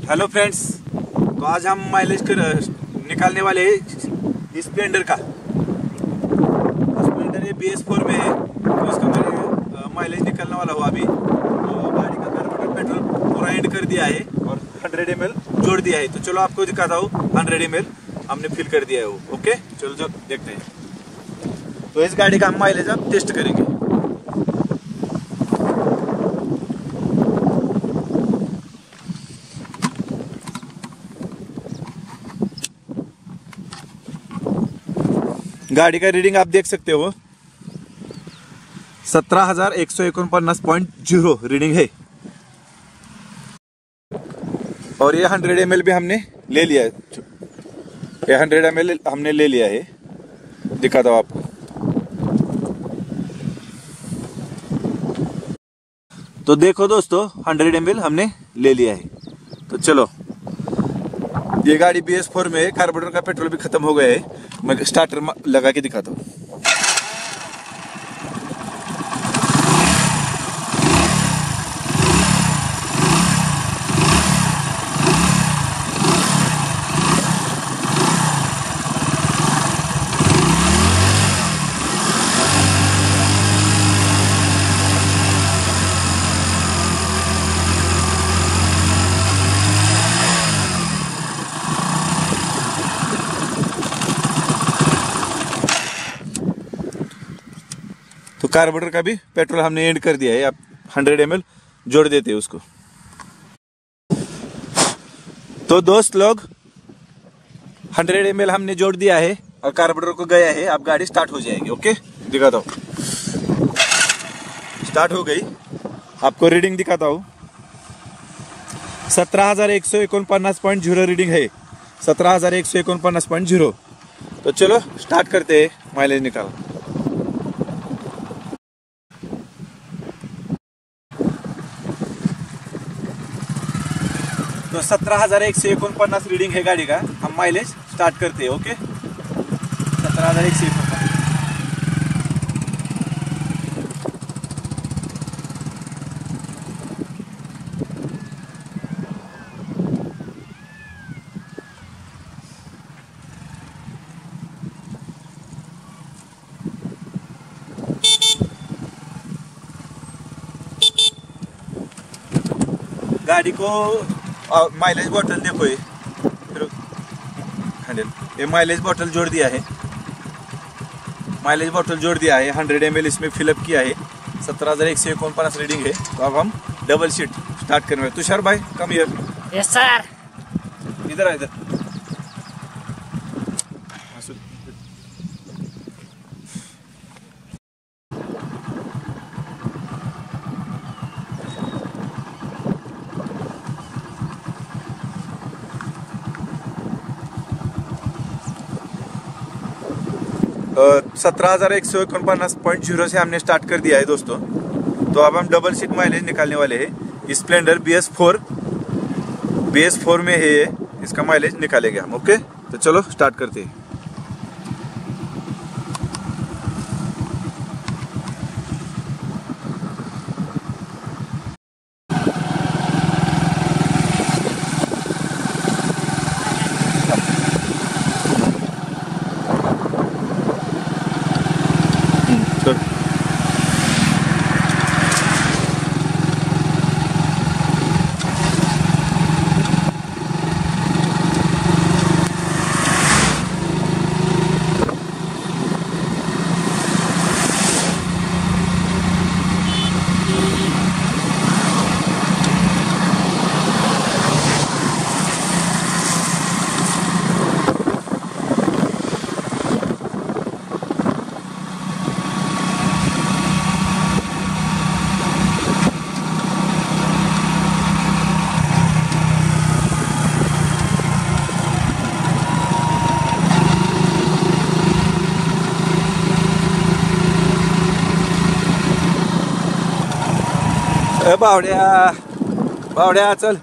Hello friends, तो आज हम माइलेज निकालने वाले हैं स्प्लेंडर का। स्प्लेंडर ये BS4 में है, तो इसका मैंने माइलेज निकालने वाला हुआ अभी। तो गाड़ी का कार्बोरेटर पेट्रोल पूरा एंड कर दिया है और 100 ml जोड़ दिया है। तो चलो आपको दिखाता हूँ 100 ml हमने फिल कर दिया है वो। ओके, चलो जो देखते हैं। तो इस गाड़ी का हम माइलेज अब टेस्ट करेंगे। गाड़ी का रीडिंग आप देख सकते हो, 17,149.0 रीडिंग है। और ये 100 ml भी हमने ले लिया है। ये 100 ml हमने ले लिया है, दिखाता हूँ आपको। तो देखो दोस्तों, 100 ml हमने ले लिया है। तो चलो, ये गाड़ी BS4 में कार्बोरेटर का पेट्रोल भी खत्म हो गया है। मैं स्टार्टर लगा के दिखाता हूँ। तो कार्बोरेटर का भी पेट्रोल हमने एंड कर दिया है। आप 100 ml जोड़ देते हैं उसको। तो दोस्त लोग, 100 ml हमने जोड़ दिया है और कार्बोरेटर को गया है। अब गाड़ी स्टार्ट हो जाएगी। ओके, दिखाता हूँ। स्टार्ट हो गई, आपको रीडिंग दिखाता हूँ। 17,149.0 रीडिंग है, 17,149.0। तो चलो स्टार्ट करते हैं, माइलेज निकाल। तो 17,149 रीडिंग है गाड़ी का। हम माइलेज स्टार्ट करते हैं। ओके, 17,149। गाड़ी को माइलेज बोतल देखो, ये माइलेज बोतल जोड़ दिया है। माइलेज बोतल जोड़ दिया है, 100 ml इसमें फिलअप किया है। 17,149 रीडिंग है। तो अब हम डबल शीट स्टार्ट करेंगे। तुषार भाई, कम हियर। Yes sir. इधर इधर। तो 17,149.0 से हमने स्टार्ट कर दिया है दोस्तों। तो अब हम डबल सीट माइलेज निकालने वाले हैं। स्प्लेंडर BS4 में है ये, इसका माइलेज निकालेंगे हम। ओके, तो चलो स्टार्ट करते हैं। बावड्या चल।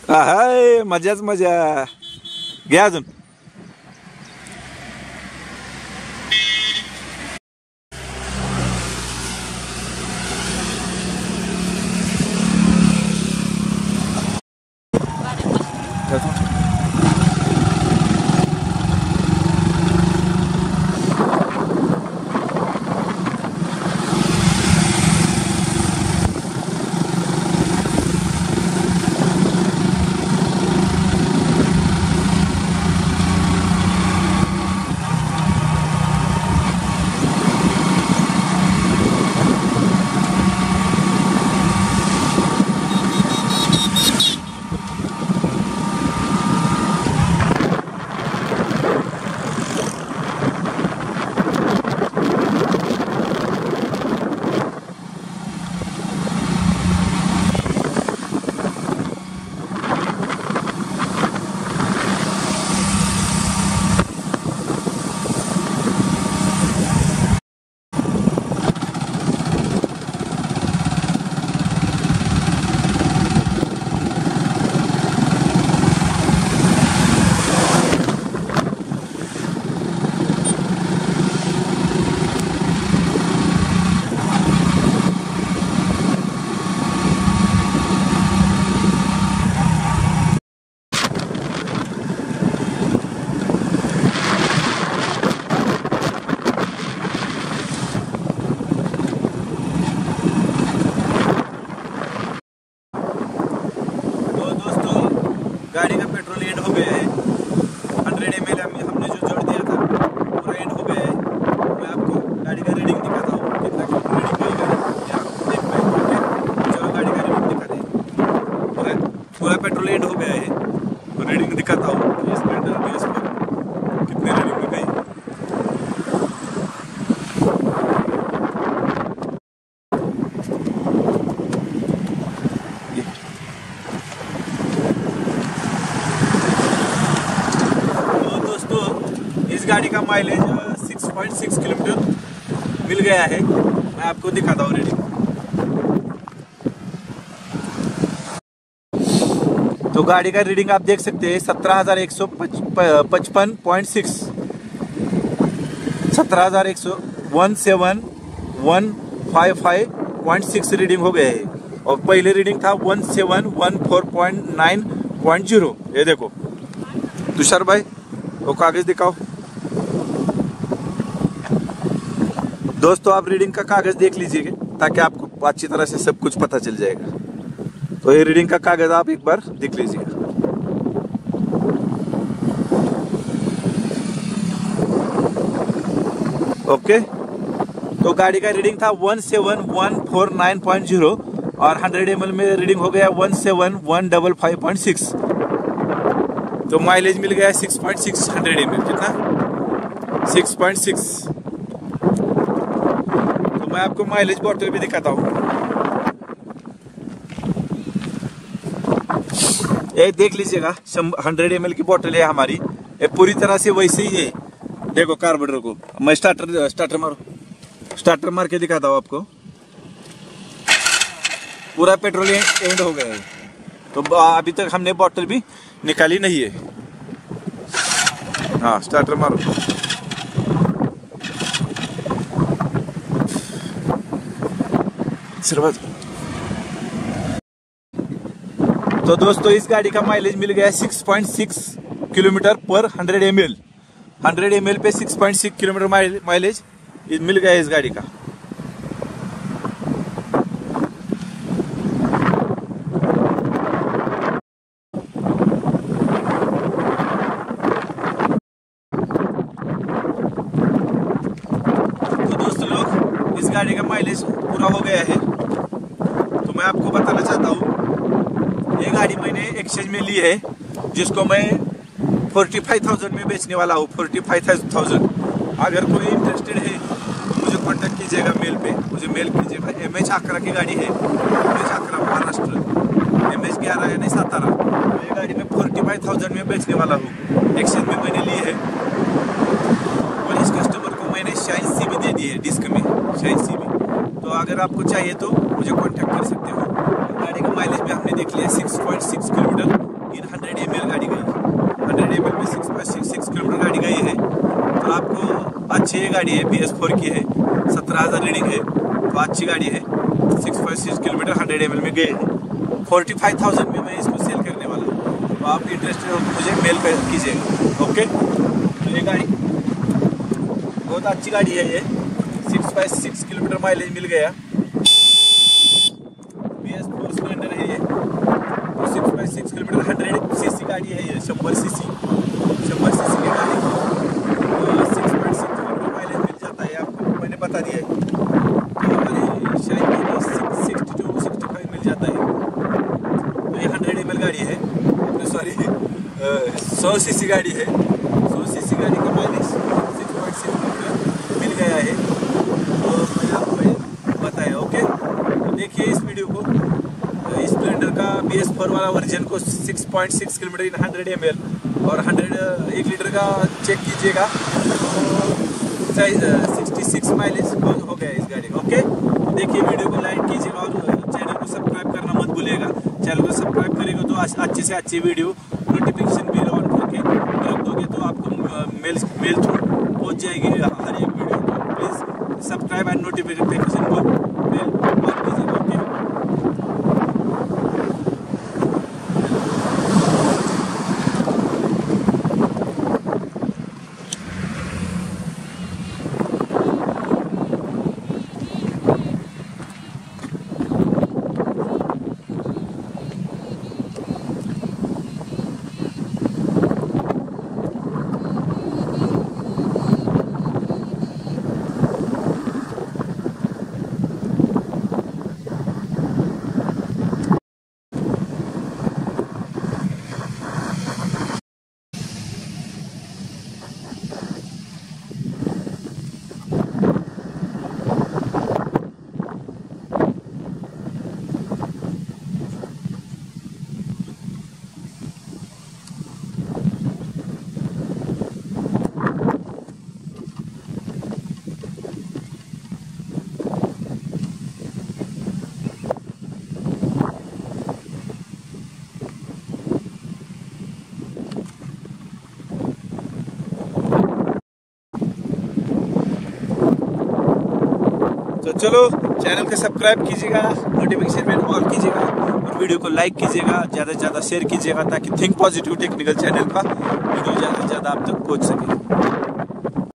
हाय मजाच मजा. घ्या अजून. गाड़ी का पेट्रोल एंड हो गया है. 100 ml हमने जो जोड़ दिया था पूरा एंड हो गया है. मैं आपको गाड़ी का रीडिंग दिखाता हूँ कितना रीडिंग होगा ये आप देख पाएंगे. चलो गाड़ी का रीडिंग दिखाते हैं. पूरा पेट्रोल एंड हो गया है तो रीडिंग दिखाता हूँ. स्प्लेंडर में इसको कितने रीडिंग में गई. इस गाड़ी का माइलेज 6.6 किलोमीटर मिल गया है. मैं आपको दिखाता हूँ रीडिंग. तो गाड़ी का रीडिंग आप देख सकते हैं 17,155.6 17,155.6 रीडिंग हो गया है. और पहले रीडिंग था 1714.9.0. ये देखो तुषार भाई वो कागज दिखाओ. दोस्तों आप रीडिंग का कागज देख लीजिएगा ताकि आपको अच्छी तरह से सब कुछ पता चल जाएगा. तो ये रीडिंग का कागज आप एक बार देख लीजिएगा. ओके. तो गाड़ी का रीडिंग था 17,149.0 और 100 ml में रीडिंग हो गया 17,155.6. तो माइलेज मिल गया 6.6 100 ml. कितना 6.6. तो मैं आपको माइलेज बॉटल भी दिखाता हूँ. ये देख लीजिएगा 100 ml की बोतल है हमारी. ये पूरी तरह से वैसे ही है. देखो कार्बोरेटर को मैं स्टार्टर मार के दिखाता हूँ आपको. पूरा पेट्रोल एंड हो गया है. तो अभी तक हमने बोतल भी निकाली नहीं है. हाँ स्टार्टर मारो. तो दोस्तों इस गाड़ी का माइलेज मिल गया 6.6 किलोमीटर पर 100 ml. 100 ml पे 6.6 किलोमीटर माइलेज मिल गया इस गाड़ी का. तो दोस्तों लोग इस गाड़ी का माइलेज पूरा हो गया है. तो मैं आपको बताना चाहता हूँ ये गाड़ी मैंने एक्सचेंज में ली है जिसको मैं 45,000 में बेचने वाला हूँ. 45,000. अगर कोई इंटरेस्टेड है तो मुझे कांटेक्ट कीजिएगा मेल पे. मुझे मेल कीजिएगा. MH आकरा की गाड़ी है. MH आकरा महाराष्ट्र. MH 11 यानी 17. तो ये गाड़ी मैं 45,000 में बेचने वाला हूँ. एक्सचेंज में मैंने ली है और इस कस्टमर को मैंने शाइन सीबी दे दी है. डिस्क में शाइन सीबी. तो अगर आपको चाहिए तो मुझे कांटेक्ट कर सकते हो. गाड़ी का माइलेज भी हमने देख लिया 6.6 किलोमीटर गाड़ी है, BS4 की है, 17,000 रीडिंग है, तो अच्छी गाड़ी है। 6.6 किलोमीटर 100 ml में गए हैं। 45,000 में मैं इसको सेल करने वाला हूँ, तो आप इंटरेस्टेड हो तो मुझे मेल कर कीजिएगा। ओके, तो ये गाड़ी बहुत अच्छी गाड़ी है। ये 6.6 किलोमीटर माइलेज मिल गया। BS4 स्प्लेंडर है ये, तो 6.6 किलोमीटर 100 सीसी गाड़ी है ये, 100 सीसी की गाड़ी। 6.6 किलोमीटर माइलेज मिल जाता है आपको, मैंने बता दिया है। तो शायद 60 to 65 मिल जाता है। तो ये 100 ml गाड़ी है, सॉरी 100 सीसी गाड़ी है। 100 सीसी गाड़ी का माइलेज 6.6 किलोमीटर मिल गया है, तो मैंने आपको बताया। ओके, तो देखिए इस वीडियो को, स्प्लेंडर का BS4 वाला वर्जन को 6.6 किलोमीटर इन 100 ml और 1 लीटर का चेक कीजिएगा, तो 66 माइलेज हो गया इस गाड़ी का। ओके, तो देखिए वीडियो को लाइक कीजिएगा और चैनल को सब्सक्राइब करना मत भूलिएगा। चैनल को सब्सक्राइब करेगा तो अच्छे से अच्छी वीडियो नोटिफिकेशन बिल ऑन करके रख दोगे तो आपको मेल थ्रू पहुँच जाएगी हर एक वीडियो। तो प्लीज़ सब्सक्राइब एंड नोटिफिकेशन को बेल ऑन कीजिएगा। ओके, तो चलो चैनल को सब्सक्राइब कीजिएगा, नोटिफिकेशन बेल ऑन कीजिएगा और वीडियो को लाइक कीजिएगा, ज़्यादा से ज़्यादा शेयर कीजिएगा ताकि थिंक पॉजिटिव टेक्निकल चैनल का वीडियो ज़्यादा से ज़्यादा आप तक पहुँच सके।